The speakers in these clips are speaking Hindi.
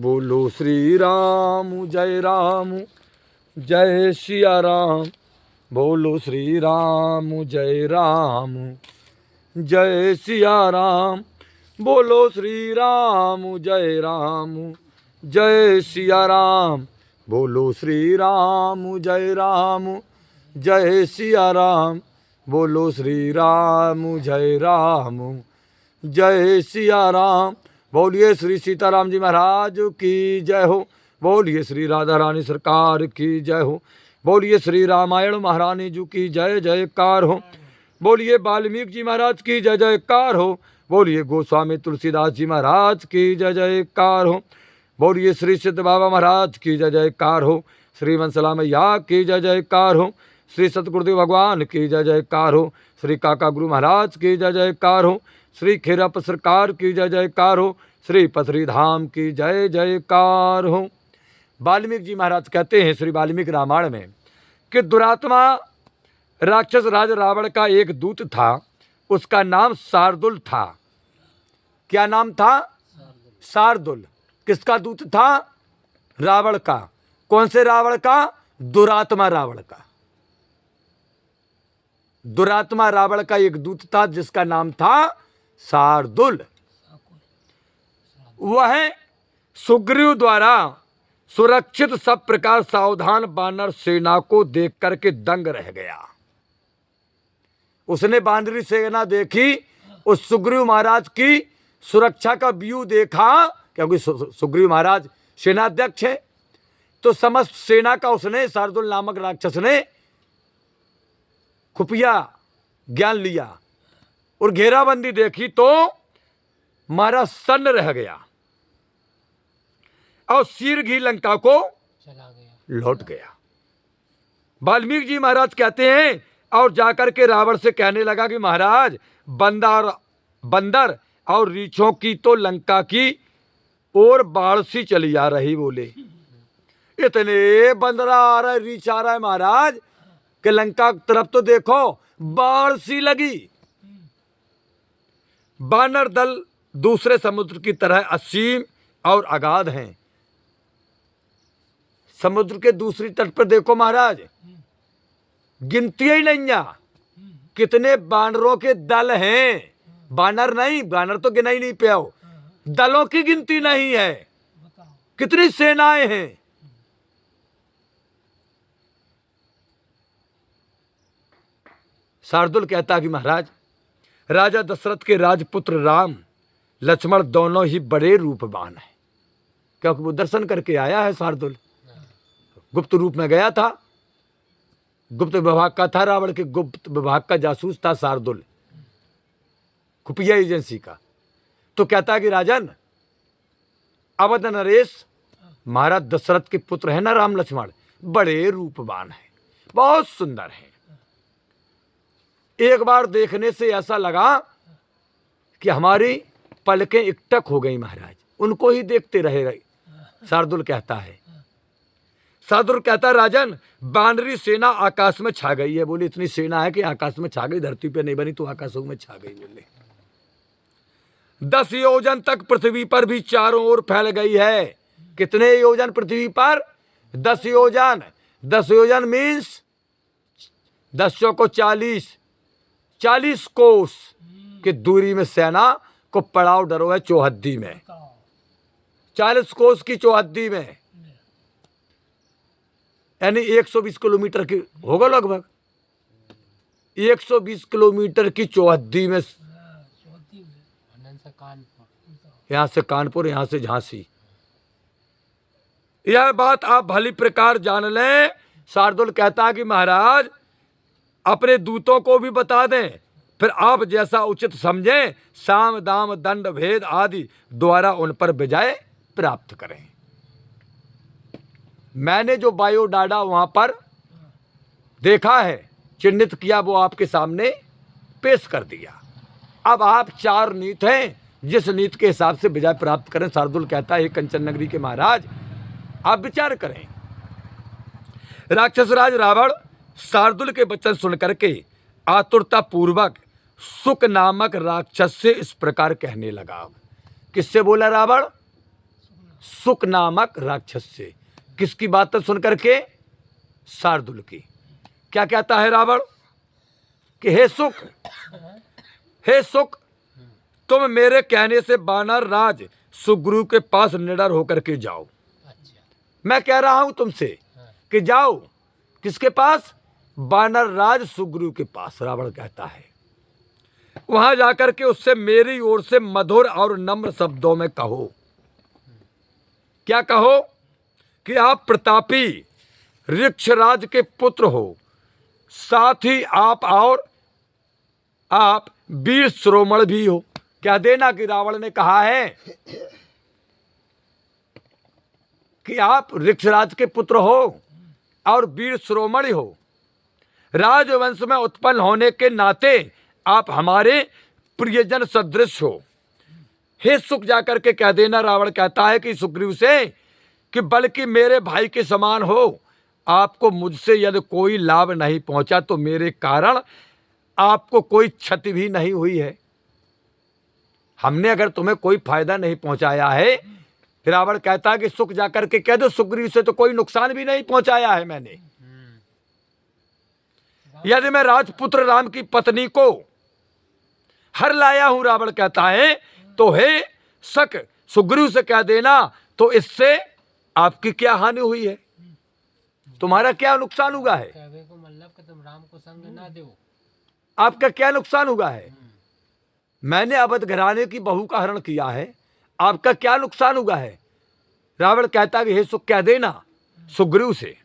बोलो श्री राम जय सिया राम। बोलो श्री राम जय सिया राम। बोलो श्री राम जय सिया राम। बोलो श्री राम जय सिया राम। बोलो श्री राम जय सिया राम। बोलिए श्री सीताराम जी महाराज की जय हो। बोलिए श्री राधा रानी सरकार की जय हो। बोलिए श्री रामायण महारानी जी की जय जयकार हो। बोलिए वाल्मीकि जी महाराज की जय जयकार हो। बोलिए गोस्वामी तुलसीदास जी महाराज की जय जयकार हो। बोलिए श्री सिद्ध बाबा महाराज की जय जयकार हो। श्री वंसला मैया की जय जयकार हो। श्री सतगुरुदेव भगवान की जय जयकार हो। श्री काका गुरु महाराज की जय जयकार हो। श्री खेरप सरकार की जय जयकार हो। श्री पथरी धाम की जय जयकार हो। वाल्मीकि जी महाराज कहते हैं श्री वाल्मीकि रामायण में कि दुरात्मा राक्षस राज रावण का एक दूत था, उसका नाम शार्दुल था। क्या नाम था? शार्दुल। किसका दूत था? रावण का। कौन से रावण का? दुरात्मा रावण का। दुरात्मा रावण का एक दूत था जिसका नाम था शार्दुल। वह सुग्रीव द्वारा सुरक्षित सब प्रकार सावधान वानर सेना को देख करके दंग रह गया। उसने वानरी सेना देखी, उस सुग्रीव महाराज की सुरक्षा का व्यू देखा, क्योंकि सुग्रीव महाराज सेनाध्यक्ष है, तो समस्त सेना का उसने शार्दुल नामक राक्षस ने खुफिया ज्ञान लिया और घेराबंदी देखी तो महाराज सन्न रह गया और शीघ्र लंका को लौट गया। वाल्मीकि जी महाराज कहते हैं और जाकर के रावण से कहने लगा कि महाराज बंदर और रीछों की तो लंका की और बाढ़ सी चली आ रही। बोले इतने बंदरा आ रहा है, रीछ आ रहा है महाराज कि लंका तरफ तो देखो बाढ़ सी लगी। वानर दल दूसरे समुद्र की तरह असीम और अगाध हैं। समुद्र के दूसरी तट पर देखो महाराज, गिनती ही नहीं है कितने बानरों के दल हैं। बानर नहीं, बानर तो गिना ही नहीं पाओ, दलों की गिनती नहीं है। कितनी सेनाएं हैं। शार्दुल कहता कि महाराज राजा दशरथ के राजपुत्र राम लक्ष्मण दोनों ही बड़े रूपवान हैं, क्योंकि वो दर्शन करके आया है। शार्दुल गुप्त रूप में गया था, गुप्त विभाग का था, रावण के गुप्त विभाग का जासूस था शार्दुल, खुफिया एजेंसी का। तो कहता कि राजन अवध नरेश महाराज दशरथ के पुत्र है ना राम लक्ष्मण, बड़े रूपवान हैं, बहुत सुंदर हैं। एक बार देखने से ऐसा लगा कि हमारी पलकें एकटक हो गई महाराज, उनको ही देखते रहे। शार्दुल कहता है, शार्दुल कहता राजन बानरी सेना आकाश में छा गई है। बोले इतनी सेना है कि आकाश में छा गई, धरती पे नहीं बनी तो आकाशों में छा गई। बोले 10 योजन तक पृथ्वी पर भी चारों ओर फैल गई है। कितने योजन पृथ्वी पर? 10 योजन। 10 योजन मीन्स 10 को 40 कोस की दूरी में सेना को पड़ाव डरो है चौहद्दी में। 40 कोस की चौहद्दी में, यानी 120 किलोमीटर की होगा लगभग। 120 किलोमीटर की चौहद्दी में, यहां से कानपुर, यहां से झांसी। यह बात आप भली प्रकार जान लें। शार्दुल कहता कि महाराज अपने दूतों को भी बता दें, फिर आप जैसा उचित समझें साम दाम दंड भेद आदि द्वारा उन पर विजय प्राप्त करें। मैंने जो बायोडाटा वहां पर देखा है, चिन्हित किया, वो आपके सामने पेश कर दिया। अब आप 4 नीत हैं, जिस नीत के हिसाब से विजय प्राप्त करें। शार्दुल कहता है कंचन नगरी के महाराज आप विचार करें। राक्षस राज रावण शार्दुल के वचन सुनकर के आतुरता पूर्वक सुक नामक राक्षस से इस प्रकार कहने लगा। किससे बोला रावण? सुक नामक राक्षस से। किसकी बात सुन करके? शार्दुल की। क्या कहता है रावण कि हे सुक, तुम मेरे कहने से वानर राज सुग्रीव के पास निडर होकर के जाओ। मैं कह रहा हूं तुमसे कि जाओ। किसके पास? वानर राज सुग्रीव के पास। रावण कहता है वहां जाकर के उससे मेरी ओर से मधुर और नम्र शब्दों में कहो। क्या कहो? कि आप प्रतापी ऋक्षराज के पुत्र हो, साथ ही आप वीर शिरोमणि भी हो। कह देना कि रावण ने कहा है कि आप ऋक्षराज के पुत्र हो और वीर शिरोमणि हो। राजवंश में उत्पन्न होने के नाते आप हमारे प्रियजन सदृश हो। हे सुख जाकर के कह देना, रावण कहता है कि सुग्रीव से, कि बल्कि मेरे भाई के समान हो। आपको मुझसे यदि कोई लाभ नहीं पहुंचा तो मेरे कारण आपको कोई क्षति भी नहीं हुई है। हमने अगर तुम्हें कोई फायदा नहीं पहुंचाया है, रावण कहता है कि सुख जाकर के कह दो सुग्रीव से तो कोई नुकसान भी नहीं पहुंचाया है मैंने। यदि मैं राजपुत्र राम की पत्नी को हर लाया हूं, रावण कहता है, तो हे सक सुग्रीव से कह देना, तो इससे आपकी क्या हानि हुई है? तुम्हारा क्या नुकसान हुआ है? तुम राम को संग ना दो। आपका क्या नुकसान हुआ है? मैंने अवध घराने की बहू का हरण किया है, आपका क्या नुकसान हुआ है? रावण कहता है हे सुख कह देना सुग्रीव से,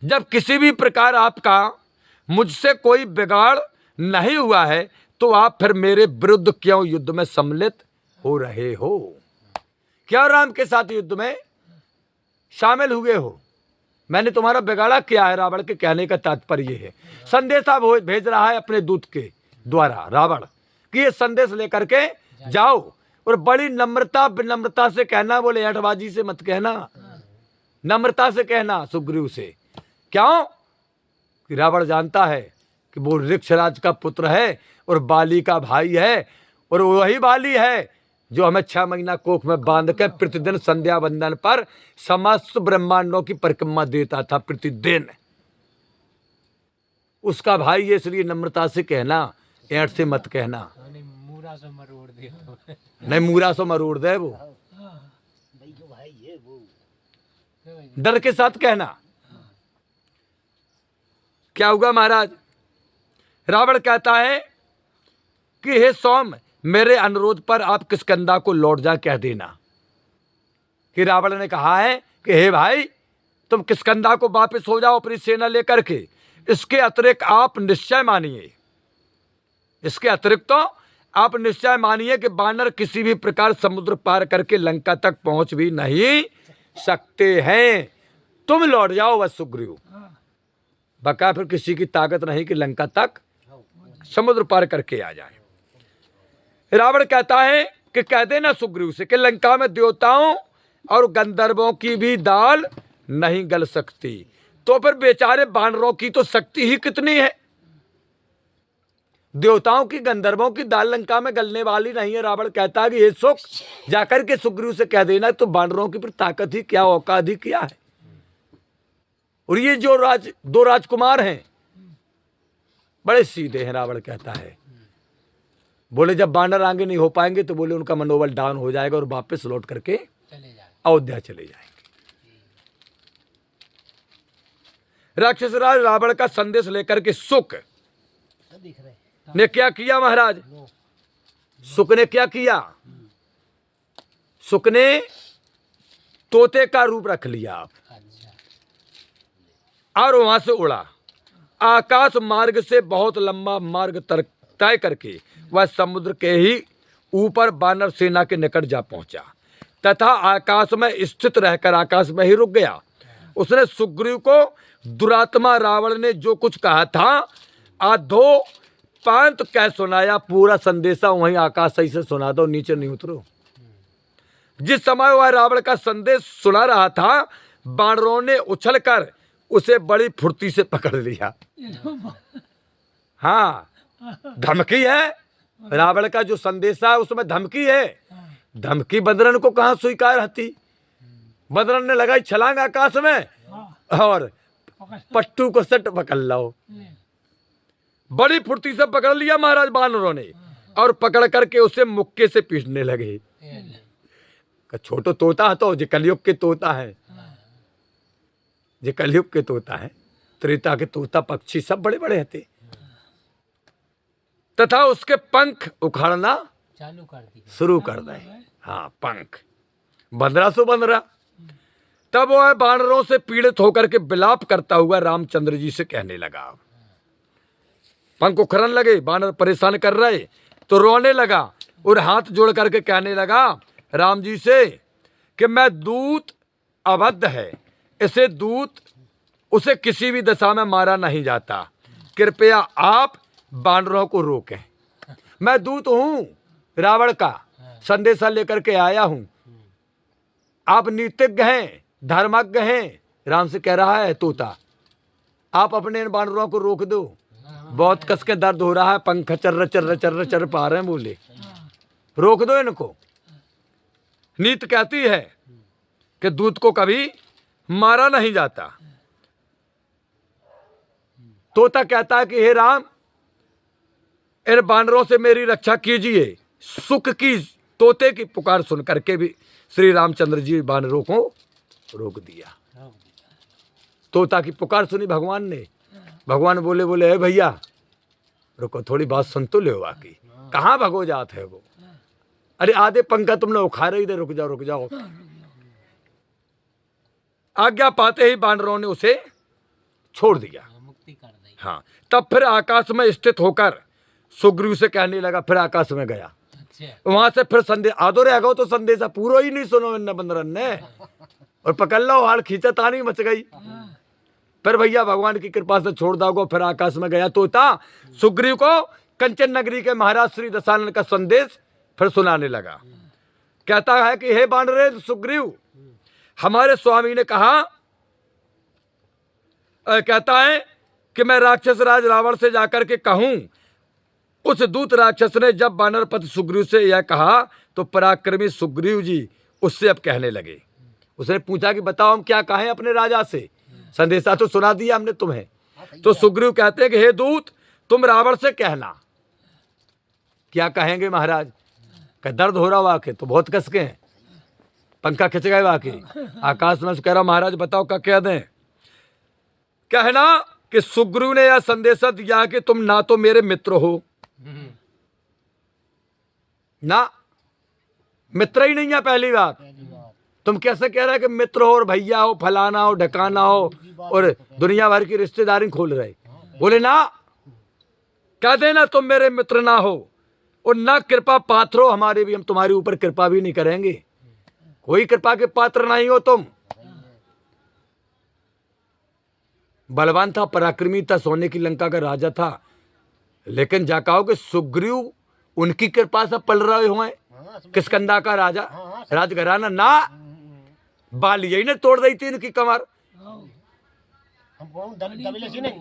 जब किसी भी प्रकार आपका मुझसे कोई बिगाड़ नहीं हुआ है तो आप फिर मेरे विरुद्ध क्यों युद्ध में सम्मिलित हो रहे हो? क्या राम के साथ युद्ध में शामिल हुए हो? मैंने तुम्हारा बिगाड़ा किया है? रावण के कहने का तात्पर्य है, संदेशा भेज रहा है अपने दूत के द्वारा रावण कि ये संदेश लेकर के जाओ और बड़ी विनम्रता से कहना, बोले हठबाजी से मत कहना, नम्रता से कहना सुग्रीव से। क्यों? कि रावण जानता है कि वो ऋक्षराज का पुत्र है और बाली का भाई है, और वही बाली है जो हमें 6 महीना कोख में बांध के प्रतिदिन संध्या वंदन पर समस्त ब्रह्मांडों की परिक्रमा देता था प्रतिदिन। उसका भाई है, इसलिए नम्रता से कहना, ऐठ से मत कहना। मूरा से मरोड़ दे तो। नहीं, मूरा से मरोड़ दे वो, डर के साथ कहना। क्या हुआ महाराज? रावण कहता है कि हे सौम, मेरे अनुरोध पर आप किष्किंधा को लौट जा कह देना। कि रावण ने कहा है कि हे भाई, तुम किष्किंधा को वापस हो जाओ अपनी सेना लेकर के। इसके अतिरिक्त आप निश्चय मानिए, इसके अतिरिक्त तो आप निश्चय मानिए कि वानर किसी भी प्रकार समुद्र पार करके लंका तक पहुंच भी नहीं सकते हैं। तुम लौट जाओ बस सुग्रीव। बका फिर किसी की ताकत नहीं कि लंका तक समुद्र पार करके आ जाए। रावण कहता है कि कह देना सुग्रीव से कि लंका में देवताओं और गंधर्वों की भी दाल नहीं गल सकती, तो फिर बेचारे वानरों की तो शक्ति ही कितनी है। देवताओं की गंधर्वों की दाल लंका में गलने वाली नहीं है। रावण कहता है कि ये सुख जाकर के सुग्रीव से कह देना, तो वानरों की फिर ताकत ही क्या, औकात ही क्या है। और ये जो दो राजकुमार हैं बड़े सीधे हैं। रावण कहता है, बोले जब वानर आगे नहीं हो पाएंगे तो बोले उनका मनोबल डाउन हो जाएगा और वापस लौट करके अयोध्या चले जाएंगे। राक्षस राज रावण का संदेश लेकर के सुक ने क्या किया महाराज? सुक ने क्या किया? सुक ने तोते का रूप रख लिया और वहां से उड़ा। आकाश मार्ग से बहुत लंबा मार्ग तय करके वह समुद्र के ही ऊपर वानर सेना के निकट जा पहुंचा तथा आकाश में स्थित रहकर आकाश में ही रुक गया। उसने सुग्रीव को दुरात्मा रावण ने जो कुछ कहा था आधो पांत कह सुनाया। पूरा संदेशा वहीं आकाश सही से सुना दो, नीचे नहीं उतरो। जिस समय वह रावण का संदेश सुना रहा था, वानरों ने उछलकर उसे बड़ी फुर्ती से पकड़ लिया। हाँ, धमकी है। रावण का जो संदेशा है उसमें धमकी है धमकी बंदरन को कहाँ स्वीकार हती। बंदरन ने लगाई छलांग आकाश में और पट्टू को सट पकड़ लो। बड़ी फुर्ती से पकड़ लिया महाराज बानरों ने और पकड़ करके उसे मुक्के से पीटने लगे। छोटो तोता है तो जे कलयुग के तोता है, जे कलयुग के तोता है, त्रेता के तोता पक्षी सब बड़े बड़े हते। तथा उसके पंख उखाड़ना चालू कर दी। शुरू कर दे। हाँ, पंख बंदरा सो बंदरा। तब वह बानरों से पीड़ित होकर के विलाप करता हुआ रामचंद्र जी से कहने लगा। पंख उखड़न लगे, बानर परेशान कर रहे, तो रोने लगा और हाथ जोड़ करके कहने लगा राम जी से कि मैं दूत अबद्ध है, इसे दूत उसे किसी भी दशा में मारा नहीं जाता, कृपया आप बानरों को रोकें। मैं दूत हूं, रावण का संदेशा लेकर के आया हूं, आप नीतिज्ञ हैं, धर्मज्ञ हैं। राम से कह रहा है तोता, आप अपने इन बानरों को रोक दो, बहुत कस के दर्द हो रहा है, पंख चर्र चर्र चर्र चर्र पा रहे हैं, बोले रोक दो इनको। नीत कहती है कि दूत को कभी मारा नहीं जाता। तोता कहता है कि हे राम, इन बानरों से मेरी रक्षा कीजिए। सुख की तोते की पुकार सुन करके भी श्री रामचंद्र जी बानरों को रोक दिया। तोता की पुकार सुनी भगवान ने। भगवान बोले बोले हे भैया रुको, थोड़ी बात सुन तो ले, वाकई कहाँ भगो जात है वो, अरे आधे पंखा तुमने उखाड़े ही दे, रुक जाओ रुक जाओ। आज्ञा पाते ही बानरों ने उसे छोड़ दिया, मुक्ति कर दी। हाँ। तब फिर आकाश में स्थित होकर सुग्रीव से कहने लगा, फिर आकाश में गया। अच्छा। वहां से फिर संदेश आदो रह गो, तो संदेशा पूरा ही नहीं सुनो इन बंदरन ने, और पकड़ लो, हाल खींचा तानी मच गई। फिर भैया भगवान की कृपा से छोड़ दागो, फिर आकाश में गया तोता। सुग्रीव को कंचन नगरी के महाराज श्री दशानन का संदेश फिर सुनाने लगा। कहता है कि हे बानरेंद्र सुग्रीव, हमारे स्वामी ने कहा, कहता है कि मैं राक्षस राज रावण से जाकर के कहूं। उस दूत राक्षस ने जब बानरपति सुग्रीव से यह कहा तो पराक्रमी सुग्रीव जी उससे अब कहने लगे। उसने पूछा कि बताओ हम क्या कहें अपने राजा से, संदेशा तो सुना दिया हमने तुम्हें। तो सुग्रीव कहते हैं कि हे दूत, तुम रावण से कहना। क्या कहेंगे महाराज? का दर्द हो रहा वाकई, तो बहुत कस के हैं, पंखा खिंच गए वाकई। आकाश में कह रहा महाराज बताओ क्या कह दें? कहना कि सुग्रीव ने यह संदेशा दिया कि तुम ना तो मेरे मित्र हो, ना मित्र ही नहीं है। पहली बात, तुम कैसे कह रहे कि मित्र हो और भैया हो, फलाना हो, ढकाना हो, और दुनिया भर की रिश्तेदारी खोल रहे। बोले ना, कह देना तुम मेरे मित्र ना हो और ना कृपा पात्र हो हमारे भी, हम तुम्हारे ऊपर कृपा भी नहीं करेंगे, कोई कृपा के पात्र नहीं हो तुम। बलवान था, पराक्रमी था, सोने की लंका का राजा था, लेकिन जा कहो कि सुग्रीव उनकी कृपा से पल रहे हुए, किष्किंधा का राजा राजघराना ना, बाल यही ने तोड़ दी थी इनकी कमर।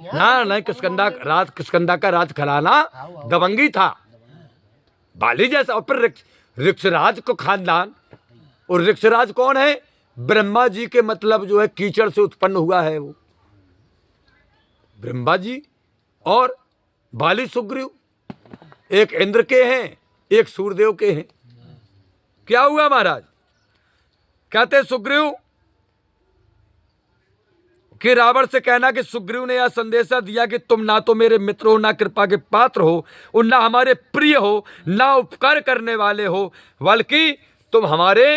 ना नहीं, किष्किंधा का राज खलाना दबंगी था, बाली जैसा। और फिर ऋक्षराज को खानदान, और ऋक्षराज कौन है? ब्रह्मा जी के मतलब जो है कीचड़ से उत्पन्न हुआ है वो ब्रह्मा जी। और बाली सुग्रीव एक इंद्र के हैं, एक सूर्यदेव के हैं। क्या हुआ महाराज? कहते सुग्रीव कि रावण से कहना कि सुग्रीव ने यह संदेशा दिया कि तुम ना तो मेरे मित्र हो, ना कृपा के पात्र हो, और ना हमारे प्रिय हो, ना उपकार करने वाले हो, बल्कि तुम हमारे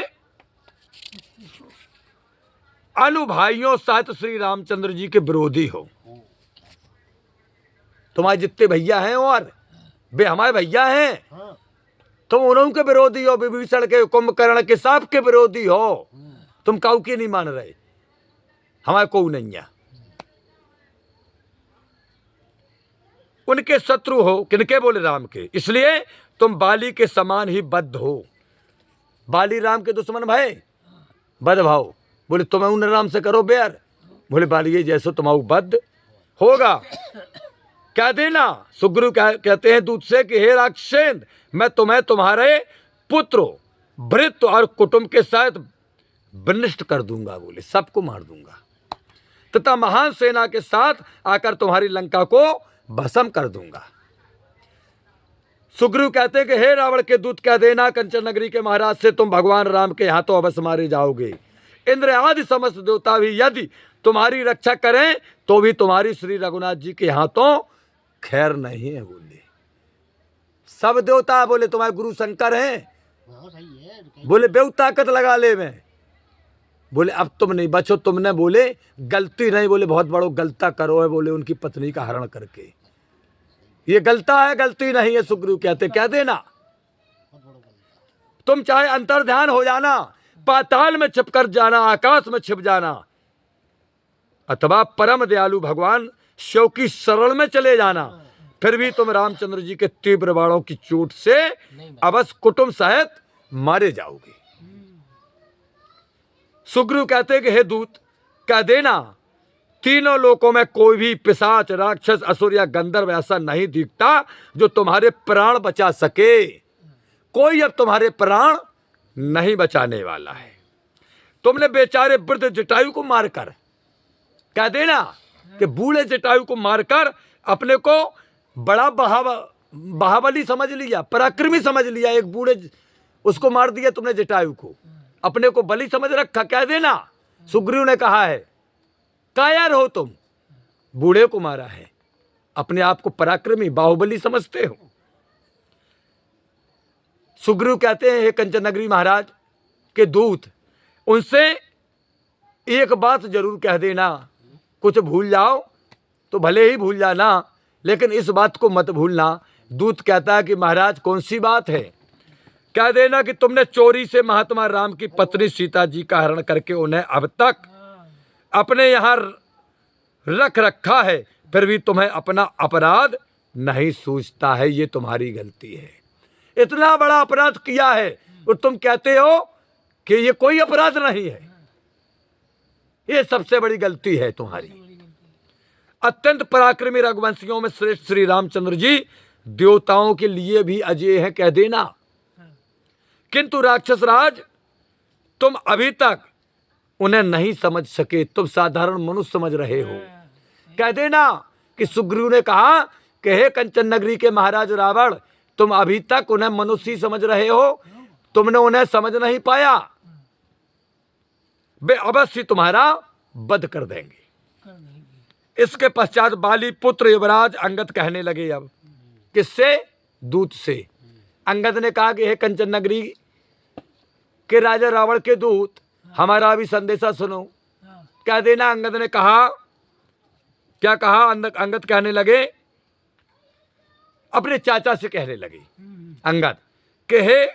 अनुभाइयों साथ श्री रामचंद्र जी के विरोधी हो। तुम्हारे जितने भैया हैं और वे हमारे भैया हैं, तुम उन्हों के विरोधी हो, विभीषण के, कुंभकर्ण के, सब के विरोधी हो। तुम काऊ की नहीं मान रहे, हमारे को नहीं है। उनके शत्रु हो, किनके? बोले राम के। इसलिए तुम बाली के समान ही बद्ध हो। बाली राम के दुश्मन भाई, बद्ध भाव। बोले तुम्हें उन राम से करो बैर, बोले बाली जैसो तुम्हारा बद्ध होगा। कह देना, सुग्रीव कहते हैं दूत से कि हे राक्षसेन, मैं तुम्हें तुम्हारे पुत्र भृत्य और कुटुंब के साथ विनष्ट कर दूंगा, बोले सबको मार दूंगा, तथा महान सेना के साथ आकर तुम्हारी लंका को भस्म कर दूंगा। सुग्रीव कहते हैं कि हे रावण के दूत, कह देना कंचन नगरी के महाराज से तुम भगवान राम के हाथों अवश्य मारे जाओगे। इंद्र आदि समस्त देवता भी यदि तुम्हारी रक्षा करें तो भी तुम्हारी श्री रघुनाथ जी के हाथों खैर नहीं है। बोले सब देवता, बोले तुम्हारे गुरु शंकर हैं, बोले बेउ ताकत लगा ले में, बोले अब तुम नहीं बचो, तुमने बोले गलती नहीं, बोले बहुत बड़ो गलता करो है, बोले उनकी पत्नी का हरण करके, ये गलता है, गलती नहीं है। सुग्रीव कहते कह देना, तुम चाहे अंतर्ध्यान हो जाना, पाताल में छिप कर जाना, आकाश में छिप जाना, अथवा परम दयालु भगवान शिव की शरण में चले जाना, फिर भी तुम रामचंद्र जी के तीव्र बाणों की चोट से अवश्य कुटुंब सहित मारे जाओगे। सुग्रीव कहते कि हे दूत, कह देना तीनों लोकों में कोई भी पिशाच, राक्षस, असुर या गंधर्व ऐसा नहीं दिखता जो तुम्हारे प्राण बचा सके। कोई अब तुम्हारे प्राण नहीं बचाने वाला है। तुमने बेचारे वृद्ध जटायु को मारकर, कह देना कि बूढ़े जटायु को मारकर अपने को बड़ा बाहुबली समझ लिया, पराक्रमी समझ लिया। एक बूढ़े उसको मार दिया तुमने जटायु को, अपने को बलि समझ रखा। कह देना सुग्रीव ने कहा है, कायर हो तुम, बूढ़े को मारा है, अपने आप को पराक्रमी बाहुबली समझते हो। सुग्रीव कहते हैं हे कंचन नगरी महाराज के दूत, उनसे एक बात जरूर कह देना, कुछ भूल जाओ तो भले ही भूल जाना, लेकिन इस बात को मत भूलना। दूत कहता है कि महाराज कौन सी बात है? कह देना कि तुमने चोरी से महात्मा राम की पत्नी सीता जी का हरण करके उन्हें अब तक अपने यहाँ रख रखा है, फिर भी तुम्हें अपना अपराध नहीं सूझता है। ये तुम्हारी गलती है, इतना बड़ा अपराध किया है और तुम कहते हो कि ये कोई अपराध नहीं है। ये सबसे बड़ी गलती है तुम्हारी। अत्यंत पराक्रमी रघुवंशियों में श्रेष्ठ श्री रामचंद्र जी देवताओं के लिए भी अजय हैं, कह देना। किंतु राक्षस राज, तुम अभी तक उन्हें नहीं समझ सके, तुम साधारण मनुष्य समझ रहे हो। कह देना कि सुग्रीव ने कहा कि हे कंचन नगरी के महाराज रावण, तुम अभी तक उन्हें मनुष्य ही समझ रहे हो, तुमने उन्हें समझ नहीं पाया। वे अवश्य तुम्हारा वध कर देंगे। इसके पश्चात बाली पुत्र युवराज अंगद कहने लगे, अब किससे? दूत से। अंगद ने कहा कि हे कंचन नगरी के राजा रावण के दूत, हमारा भी संदेशा सुनो। कह देना अंगद ने कहा, क्या कहा? अंगद कहने लगे, अपने चाचा से कहने लगे अंगद कि हे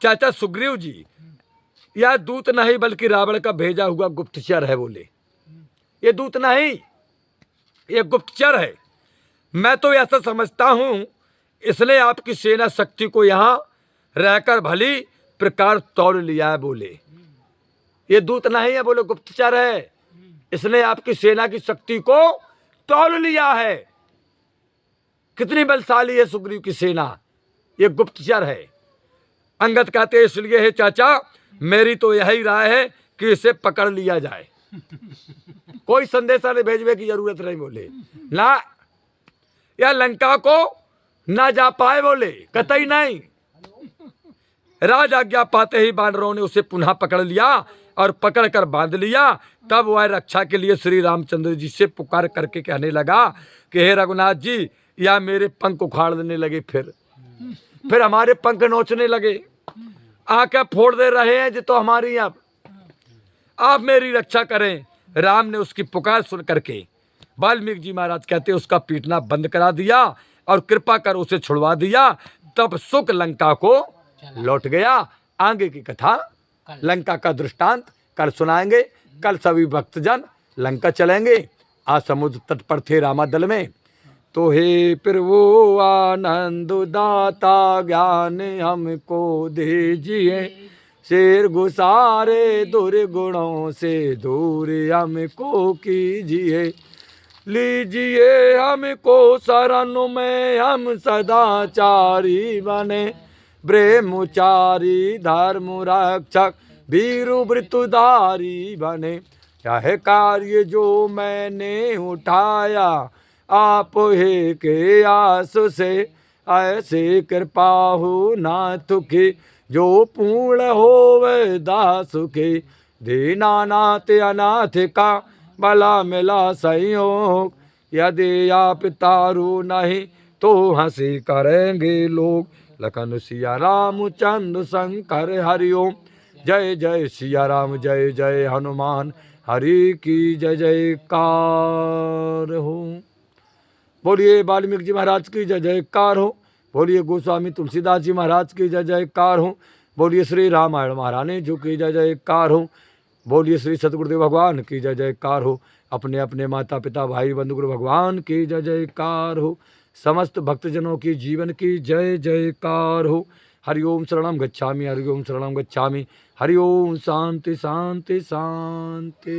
चाचा सुग्रीव जी, यह दूत नहीं बल्कि रावण का भेजा हुआ गुप्तचर है। बोले ये दूत नहीं, ये गुप्तचर है। मैं तो ऐसा समझता हूं इसने आपकी सेना शक्ति को यहां रहकर भली प्रकार तोड़ लिया है। बोले ये दूत नहीं है, बोले गुप्तचर है, इसने आपकी सेना की शक्ति को तोड़ लिया है। कितनी बलशाली है सुग्रीव की सेना, ये गुप्तचर है। अंगद कहते हैं इसलिए है चाचा, मेरी तो यही राय है कि इसे पकड़ लिया जाए। कोई संदेशा नहीं भेजने की जरूरत नहीं। बोले ना, या लंका को ना जा पाए, बोले कतई नहीं। राज आज्ञा पाते ही बानरों ने उसे पुनः पकड़ लिया और पकड़कर बांध लिया। तब वह रक्षा के लिए श्री रामचंद्र जी से पुकार करके कहने लगा कि हे रघुनाथ जी, या मेरे पंख उखाड़ देने लगे, फिर हमारे पंख नोचने लगे, आके फोड़ दे रहे हैं जी तो हमारी, अब आप मेरी रक्षा करें। राम ने उसकी पुकार सुन करके, वाल्मीकि जी महाराज कहते उसका पीटना बंद करा दिया और कृपा कर उसे छुड़वा दिया। तब सुख लंका को लौट गया। आगे की कथा, लंका का दृष्टांत कल सुनाएंगे। कल सभी भक्तजन लंका चलेंगे। आज समुद्र तट पर थे रामादल में। तो हे प्रभु आनंद दाता, ज्ञान हमको दीजिए, शेर गुसारे दुर्गुणों से दूर हमको कीजिए। लीजिए हमको शरण में, हम सदाचारी बने, ब्रह्मचारी धर्म रक्षक वीरु वृतुधारी बने। यह कार्य जो मैंने उठाया आप हे के आस से, ऐसे कृपा हो नाथ की जो पूर्ण होवे दास के। दीनानाथ अनाथ का भला मिला संयोग, यदि आप तारू नहीं तो हंसी करेंगे लोग। लखन सिया राम चंद्र शंकर हरिओम। जय जय सिया राम जय जय हनुमान, हरि की जय जयकार हो। बोलिए वाल्मीकि जी महाराज की जय जयकार हो। बोलिए गोस्वामी तुलसीदास जी महाराज की जय जयकार हो। बोलिए श्री रामायण महारानी जी की जय जयकार हो। बोलिए श्री सतगुरुदेव भगवान की जय जयकार हो। अपने अपने माता पिता भाई बंधु गुरु भगवान की जय जयकार हो। समस्त भक्तजनों की जीवन की जय जयकार हो। हरिओम शरणम गच्छामि, हरिओम शरणम गच्छामि, हरिओम। शांति शांति शांति।